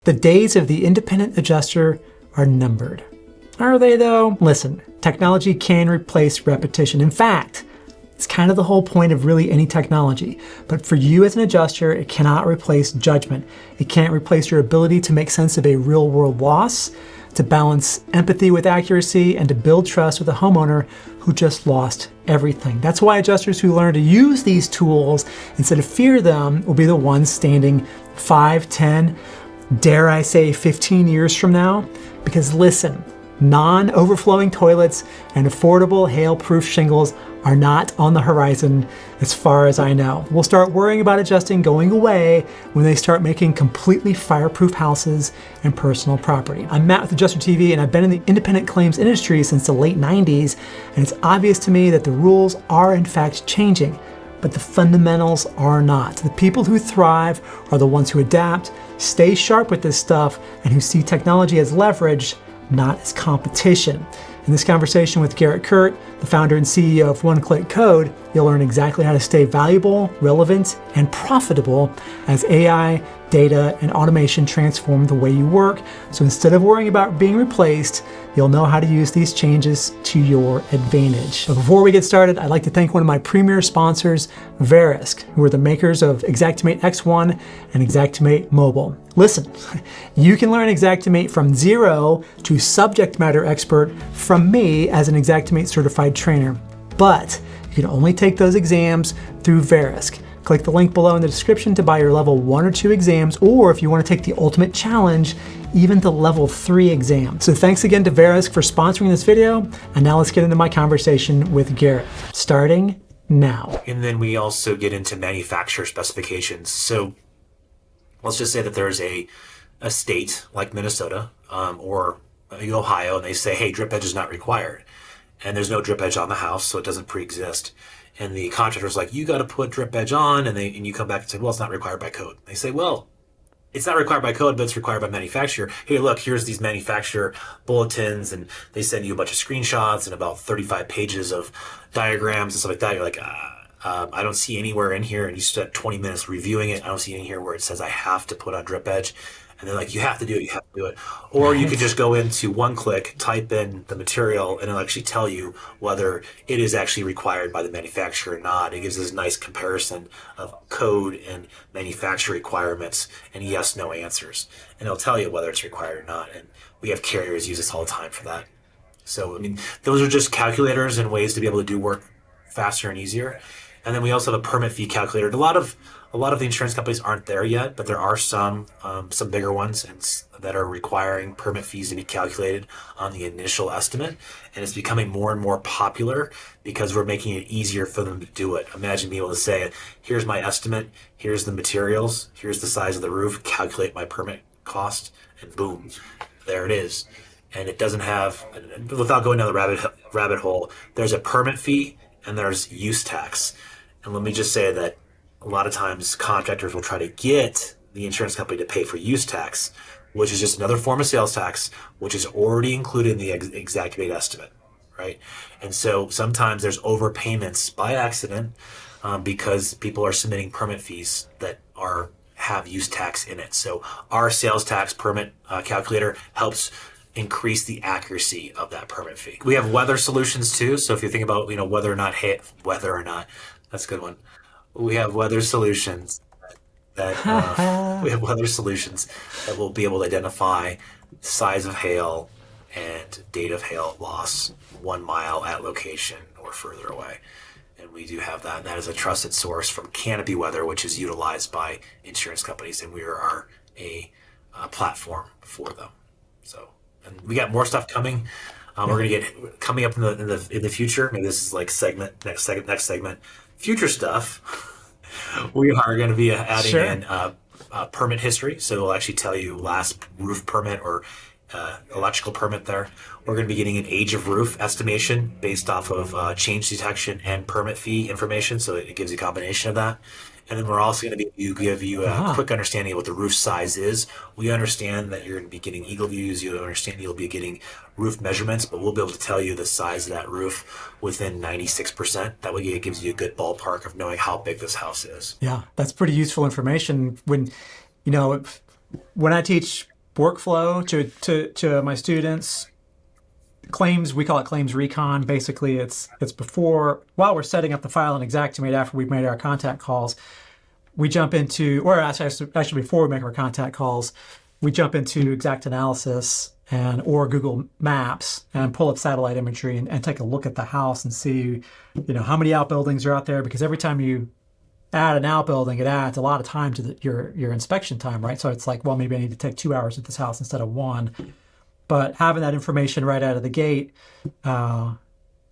The days of the independent adjuster are numbered. Are they though? Listen, technology can replace repetition. In fact, it's kind of the whole point of really any technology. But for you as an adjuster, it cannot replace judgment. It can't replace your ability to make sense of a real world loss, to balance empathy with accuracy, and to build trust with a homeowner who just lost everything. That's why adjusters who learn to use these tools instead of fear them will be the ones standing 5, 10, dare I say 15 years from now. Because listen, non-overflowing toilets and affordable hail-proof shingles are not on the horizon as far as I know. We'll start worrying about adjusting going away when they start making completely fireproof houses and personal property. I'm Matt with Adjuster TV, and I've been in the independent claims industry since the late 90s, and it's obvious to me that the rules are in fact changing, but the fundamentals are not. The people who thrive are the ones who adapt, stay sharp with this stuff, and who see technology as leverage, not as competition. In this conversation with Garrett Kurt, the founder and CEO of OneClick Code, you'll learn exactly how to stay valuable, relevant, and profitable as AI, data, and automation transform the way you work. So instead of worrying about being replaced, you'll know how to use these changes to your advantage. But before we get started, I'd like to thank one of my premier sponsors, Verisk, who are the makers of Xactimate X1 and Xactimate Mobile. Listen, you can learn Xactimate from zero to subject matter expert from me as an Xactimate certified trainer, but you can only take those exams through Verisk. Click the link below in the description to buy your level 1 or 2 exams, or if you want to take the ultimate challenge, even the level 3 exam. So thanks again to Verisk for sponsoring this video, and now let's get into my conversation with Garrett, starting now. And then we also get into manufacturer specifications. So let's just say that there's a state like Minnesota or Ohio, and they say, hey, drip edge is not required. And there's no drip edge on the house, so it doesn't pre-exist. And the contractor's like, you got to put drip edge on, and you come back and say, well, it's not required by code. They say, well, it's not required by code, but it's required by manufacturer. Hey, look, here's these manufacturer bulletins, and they send you a bunch of screenshots and about 35 pages of diagrams and stuff like that. You're like, I don't see anywhere in here, and you spent 20 minutes reviewing it. I don't see any here where it says I have to put on drip edge. And they're like, you have to do it, you have to do it. Or you could just go into OneClick, type in the material, and it'll actually tell you whether it is actually required by the manufacturer or not. It gives this nice comparison of code and manufacturer requirements and yes, no answers. And it'll tell you whether it's required or not. And we have carriers use this all the time for that. So, I mean, those are just calculators and ways to be able to do work faster and easier. And then we also have a permit fee calculator. A lot of the insurance companies aren't there yet, but there are some bigger ones that are requiring permit fees to be calculated on the initial estimate. And it's becoming more and more popular because we're making it easier for them to do it. Imagine being able to say, here's my estimate, here's the materials, here's the size of the roof, calculate my permit cost, and boom, there it is. And it doesn't have, without going down the rabbit hole, there's a permit fee and there's use tax. And let me just say that a lot of times contractors will try to get the insurance company to pay for use tax, which is just another form of sales tax, which is already included in the Xactimate estimate, right? And so sometimes there's overpayments by accident because people are submitting permit fees that have use tax in it. So our sales tax permit calculator helps increase the accuracy of that permit fee. We have weather solutions too. So if you think about, whether or not, that's a good one. We have weather solutions that will be able to identify size of hail and date of hail loss 1 mile at location or further away. And we do have that. And that is a trusted source from Canopy Weather, which is utilized by insurance companies, and we are a platform for them. So, and we got more stuff coming. We're going to get coming up in the future. Maybe this is like next segment. Future stuff, we are going to be adding in permit history. So it'll actually tell you last roof permit or electrical permit there. We're going to be getting an age of roof estimation based off of change detection and permit fee information. So it gives you a combination of that. And then we're also going to give you a quick understanding of what the roof size is. We understand that you're going to be getting eagle views. You understand you'll be getting roof measurements, but we'll be able to tell you the size of that roof within 96%. That way it gives you a good ballpark of knowing how big this house is. Yeah, that's pretty useful information. When I teach workflow to my students. Claims, we call it claims recon. Basically, it's before, while we're setting up the file in Xactimate after we've made our contact calls, we jump into, or actually before we make our contact calls, we jump into Exact Analysis or Google Maps and pull up satellite imagery and take a look at the house and see, how many outbuildings are out there, because every time you add an outbuilding, it adds a lot of time to your inspection time, right? So it's like, well, maybe I need to take 2 hours at this house instead of 1. But having that information right out of the gate, again,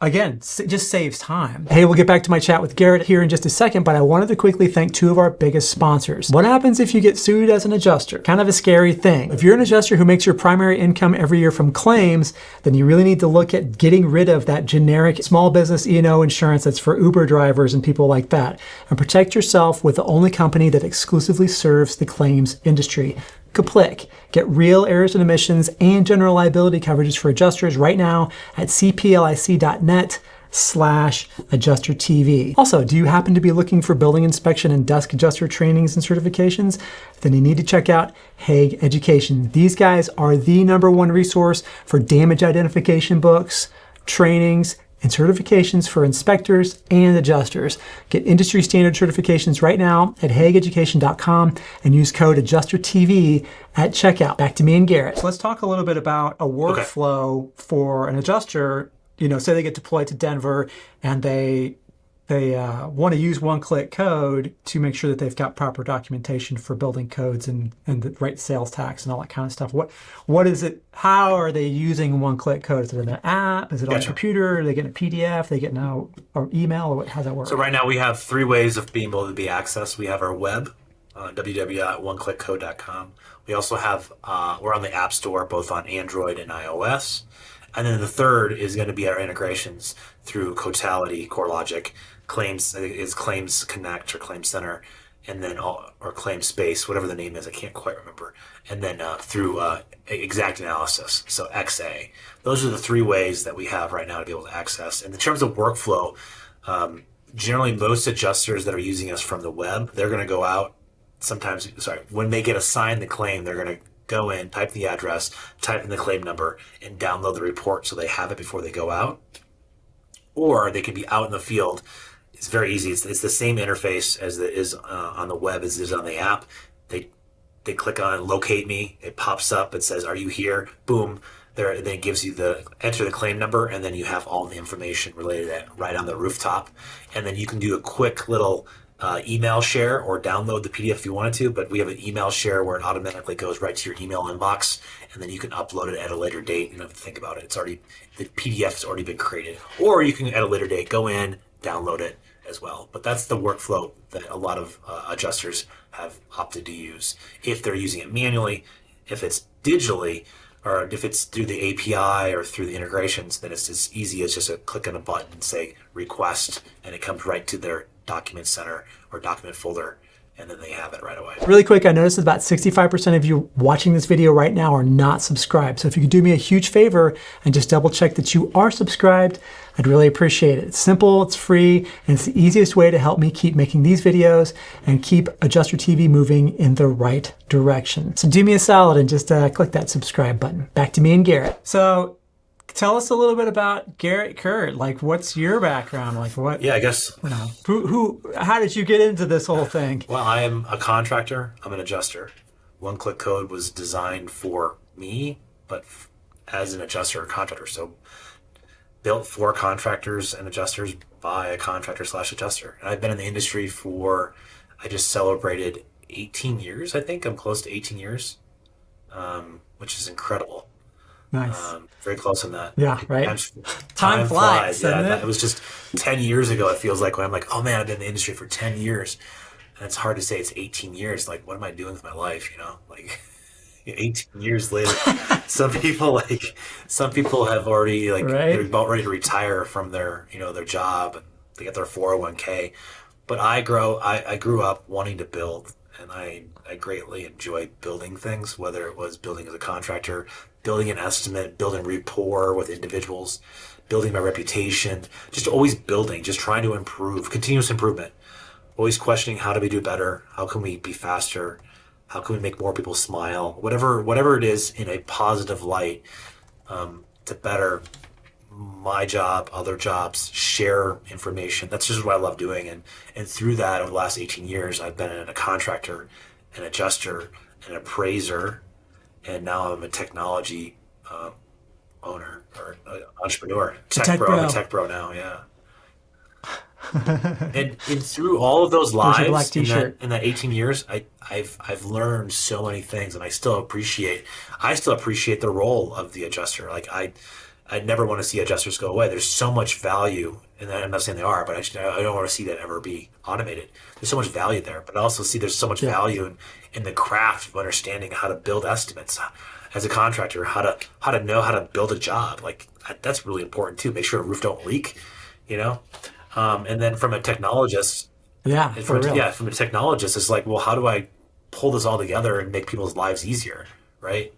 it just saves time. Hey, we'll get back to my chat with Garrett here in just a second, but I wanted to quickly thank 2 of our biggest sponsors. What happens if you get sued as an adjuster? Kind of a scary thing. If you're an adjuster who makes your primary income every year from claims, then you really need to look at getting rid of that generic small business E&O insurance that's for Uber drivers and people like that, and protect yourself with the only company that exclusively serves the claims industry. OneClick. Get real errors and omissions and general liability coverages for adjusters right now at cplic.net/adjustertv. Also, do you happen to be looking for building inspection and desk adjuster trainings and certifications? Then you need to check out Hague Education. These guys are the #1 resource for damage identification books, trainings, and certifications for inspectors and adjusters. Get industry standard certifications right now at hageeducation.com and use code AdjusterTV at checkout. Back to me and Garrett. So let's talk a little bit about a workflow for an adjuster. Say they get deployed to Denver and they want to use OneClick Code to make sure that they've got proper documentation for building codes and the right sales tax and all that kind of stuff. What is it? How are they using OneClick Code? Is it an app? Is it on a computer? Are they getting a PDF? Are they getting an email? Or how's that work? So right now we have 3 ways of being able to be accessed. We have our web, www.oneclickcode.com. We also have, we're on the App Store, both on Android and iOS. And then the third is going to be our integrations through Cotality, CoreLogic, Claims Connect or Claims Center, and then or Claims Space, whatever the name is, I can't quite remember. And then through Exact Analysis, so XA. Those are the 3 ways that we have right now to be able to access. And in terms of workflow, generally most adjusters that are using us from the web, they're going to go out when they get assigned the claim, they're going to go in, type the address, type in the claim number, and download the report so they have it before they go out. Or they can be out in the field. It's very easy. It's the same interface as it is on the web as it is on the app. They click on locate me. It pops up. It says, "Are you here?" Boom. There. Then it gives you enter the claim number, and then you have all the information related to that right on the rooftop. And then you can do a quick little email share or download the PDF if you wanted to, but we have an email share where it automatically goes right to your email inbox, and then you can upload it at a later date. You don't have to think about it. The PDF has already been created. Or you can, at a later date, go in, download it as well. But that's the workflow that a lot of adjusters have opted to use. If they're using it manually, if it's digitally, or if it's through the API or through the integrations, then it's as easy as just a click on a button and say request, and it comes right to their document center or document folder, and then they have it right away. Really quick, I noticed that about 65% of you watching this video right now are not subscribed. So if you could do me a huge favor and just double check that you are subscribed, I'd really appreciate it. It's simple, it's free, and it's the easiest way to help me keep making these videos and keep Adjuster TV moving in the right direction. So do me a solid and just click that subscribe button. Back to me and Garrett. So tell us a little bit about Garrett Kurt. Like, what's your background? Like, what? Yeah, I guess. How did you get into this whole thing? Well, I am a contractor. I'm an adjuster. OneClick Code was designed for me, but as an adjuster or contractor. So built for contractors and adjusters by a contractor/adjuster. And I've been in the industry I just celebrated 18 years, I think. I'm close to 18 years, which is incredible. Nice. Very close on that. Yeah, right. Time flies. Yeah, it was just 10 years ago, it feels like, when I'm like, oh man, I've been in the industry for 10 years. And it's hard to say it's 18 years. Like, what am I doing with my life? 18 years later. some people have already, they're about ready to retire from their job, and they get their 401k. But I grew up wanting to build, and I greatly enjoyed building things, whether it was building as a contractor, building an estimate, building rapport with individuals, building my reputation, just always building, just trying to improve, continuous improvement, always questioning how do we do better, how can we be faster, How can we make more people smile? Whatever it is in a positive light, to better my job, other jobs, share information. That's just what I love doing. And through that, over the last 18 years, I've been a contractor, an adjuster, an appraiser, and now I'm a technology owner or entrepreneur. Tech bro. I'm a tech bro now, yeah. and through all of those lives in that 18 years, I've learned so many things, and I still appreciate the role of the adjuster. Like I never want to see adjusters go away. There's so much value, and I'm not saying they are, but I don't want to see that ever be automated. There's so much value there, but I also see there's so much value in the craft of understanding how to build estimates as a contractor, how to know how to build a job. Like that's really important too. Make sure a roof don't leak, you know. And then from a technologist, from a technologist, it's like, well, how do I pull this all together and make people's lives easier, right?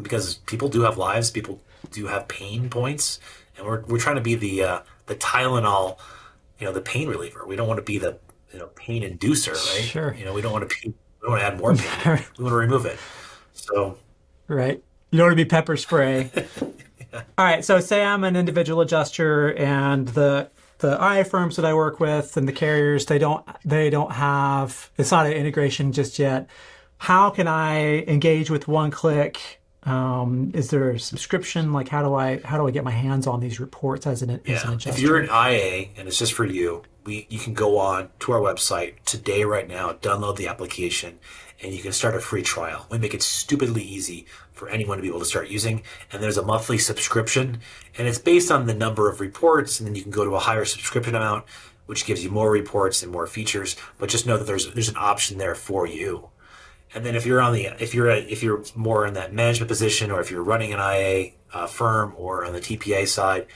Because people do have lives, people do have pain points, and we're trying to be the Tylenol, the pain reliever. We don't want to be the pain inducer, right? Sure. We don't want to add more pain. We want to remove it. So. Right. You don't want to be pepper spray. Yeah. All right. So say I'm an individual adjuster, and the IA firms that I work with and the carriers, they don't have, it's not an integration just yet. How can I engage with OneClick? Is there a subscription? Like how do I get my hands on these reports as an adjuster? If you're an IA and it's just for you, you can go on to our website today, right now, download the application, and you can start a free trial. We make it stupidly easy for anyone to be able to start using. And there's a monthly subscription, and it's based on the number of reports. And then you can go to a higher subscription amount, which gives you more reports and more features. But just know that there's an option there for you. And then if you're more in that management position, or if you're running an IA firm or on the TPA side,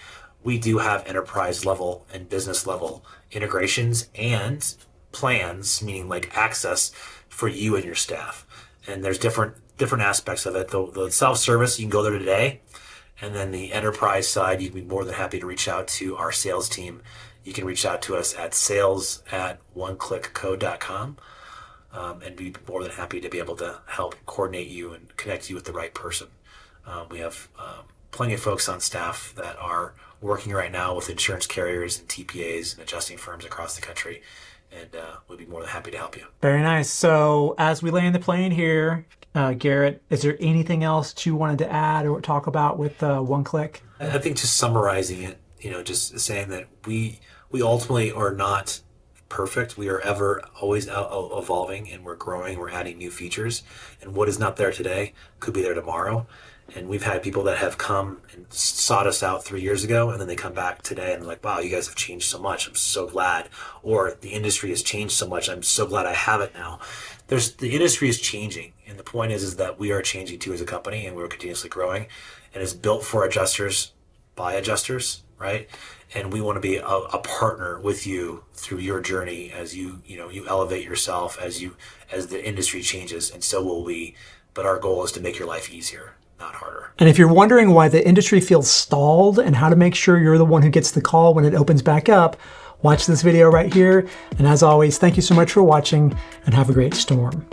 we do have enterprise level and business level integrations and plans, meaning like access for you and your staff. And there's different aspects of it. The self-service, you can go there today. And then the enterprise side, you'd be more than happy to reach out to our sales team. You can reach out to us at sales@oneclickcode.com. And be more than happy to be able to help coordinate you and connect you with the right person. We have plenty of folks on staff that are working right now with insurance carriers and TPAs and adjusting firms across the country, and we'd be more than happy to help you. Very nice. So as we land the plane here, Garrett, is there anything else that you wanted to add or talk about with OneClick? I think just summarizing it, just saying that we ultimately are not perfect. We are always evolving, and we're growing. We're adding new features, and what is not there today could be there tomorrow. And we've had people that have come and sought us out 3 years ago, and then they come back today and they're like, wow, you guys have changed so much. I'm so glad. Or the industry has changed so much. I'm so glad I have it now. The industry is changing, and the point is that we are changing too as a company, and we're continuously growing, and it's built for adjusters by adjusters, right? And we want to be a partner with you through your journey as you elevate yourself as the industry changes, and so will we. But our goal is to make your life easier, not harder. And if you're wondering why the industry feels stalled and how to make sure you're the one who gets the call when it opens back up, watch this video right here. And as always, thank you so much for watching, and have a great storm.